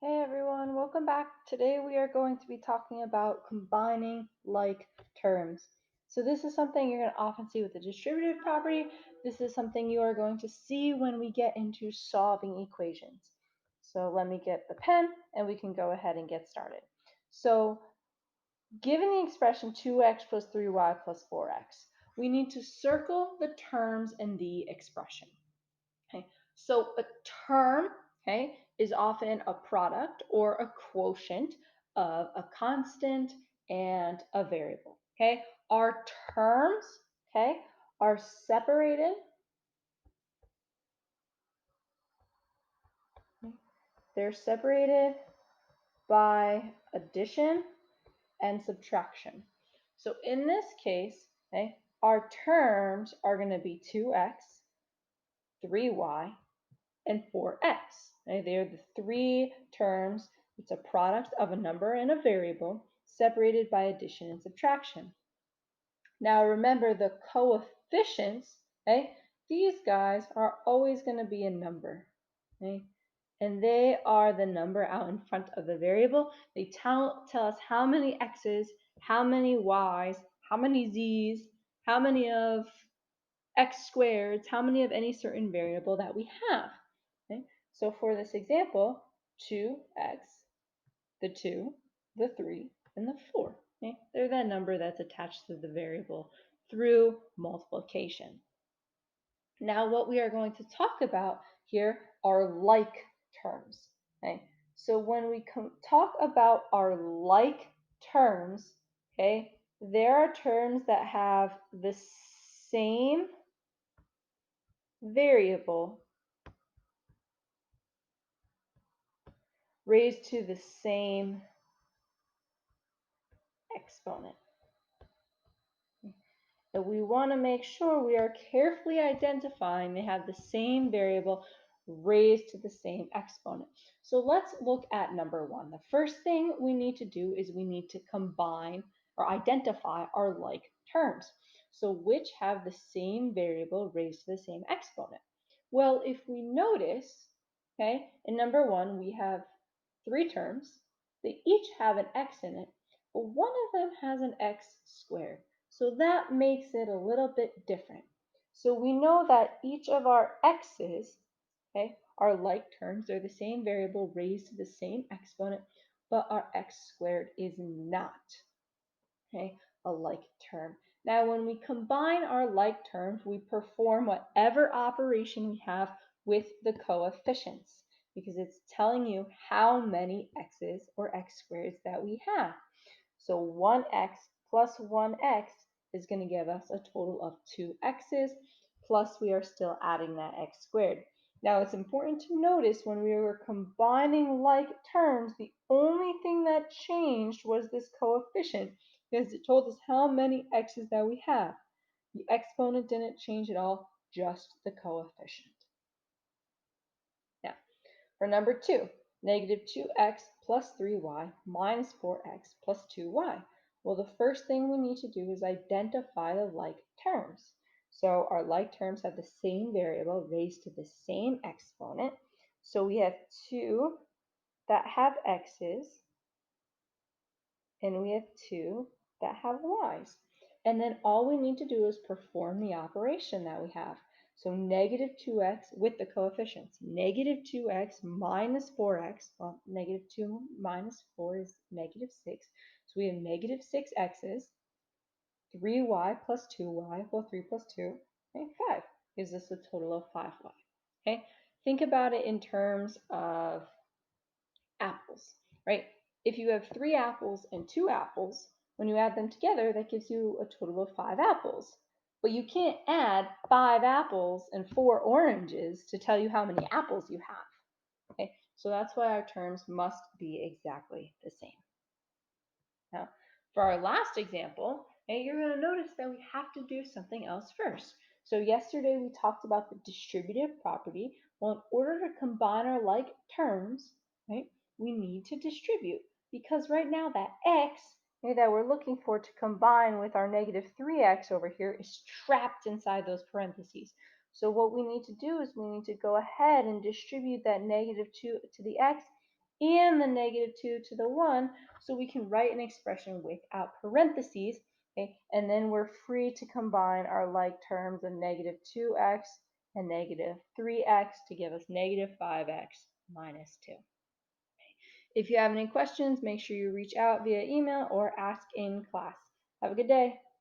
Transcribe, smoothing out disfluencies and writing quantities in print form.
Hey everyone, welcome back. Today we are going to be talking about combining like terms. So this is something you're going to often see with the distributive property. This is something you are going to see when we get into solving equations. So let me get the pen and we can go ahead and get started. So given the expression 2x plus 3y plus 4x, we need to circle the terms in the expression. Okay, so a term, okay, is often a product or a quotient of a constant and a variable. Okay, our terms, okay, are separated. They're separated by addition and subtraction. So in this case, okay, our terms are going to be 2x, 3y, and 4x. Okay? They're the three terms. It's a product of a number and a variable separated by addition and subtraction. Now remember the coefficients, okay? These guys are always going to be a number, okay? And they are the number out in front of the variable. They tell us how many x's, how many y's, how many z's, how many of x squareds, how many of any certain variable that we have. Okay? So for this example, 2x, the 2, the 3, and the 4. Okay? They're that number that's attached to the variable through multiplication. Now what we are going to talk about here are like terms. Okay? So when we talk about our like terms, okay, there are terms that have the same variable raised to the same exponent. So we want to make sure we are carefully identifying they have the same variable raised to the same exponent. So let's look at number one. The first thing we need to do is we need to combine or identify our like terms. So which have the same variable raised to the same exponent? Well, if we notice, okay, in number one, we have three terms. They each have an x in it, but one of them has an x squared. So that makes it a little bit different. So we know that each of our x's, okay, are like terms. They're the same variable raised to the same exponent, but our x squared is not, okay, a like term. Now, when we combine our like terms, we perform whatever operation we have with the coefficients because it's telling you how many x's or x squareds that we have. So 1x plus 1x is going to give us a total of 2x's, plus we are still adding that x squared. Now it's important to notice when we were combining like terms, the only thing that changed was this coefficient because it told us how many x's that we have. The exponent didn't change at all, just the coefficient. Now, for number two, negative 2x plus 3y minus 4x plus 2y. Well, the first thing we need to do is identify the like terms. So our like terms have the same variable raised to the same exponent. So we have 2 that have x's, and we have 2 that have y's. And then all we need to do is perform the operation that we have. So negative 2x with the coefficients. Negative 2x minus 4x, well, negative 2 minus 4 is negative 6. So we have negative 6x's, 3y plus 2y, well, 3 plus 2, okay, 5. Gives us a total of 5y. Okay, think about it in terms of apples, right? If you have 3 apples and 2 apples, when you add them together, that gives you a total of 5 apples. But you can't add 5 apples and 4 oranges to tell you how many apples you have. Okay, so that's why our terms must be exactly the same. Now, for our last example, you're going to notice that we have to do something else first. So yesterday we talked about the distributive property. Well, in order to combine our like terms, right, we need to distribute because right now that x that we're looking for to combine with our negative 3x over here is trapped inside those parentheses. So what we need to do is we need to go ahead and distribute that negative 2 to the x and the negative 2 to the 1, so we can write an expression without parentheses, okay? And then we're free to combine our like terms of negative 2x and negative 3x to give us negative 5x minus 2. If you have any questions, make sure you reach out via email or ask in class. Have a good day.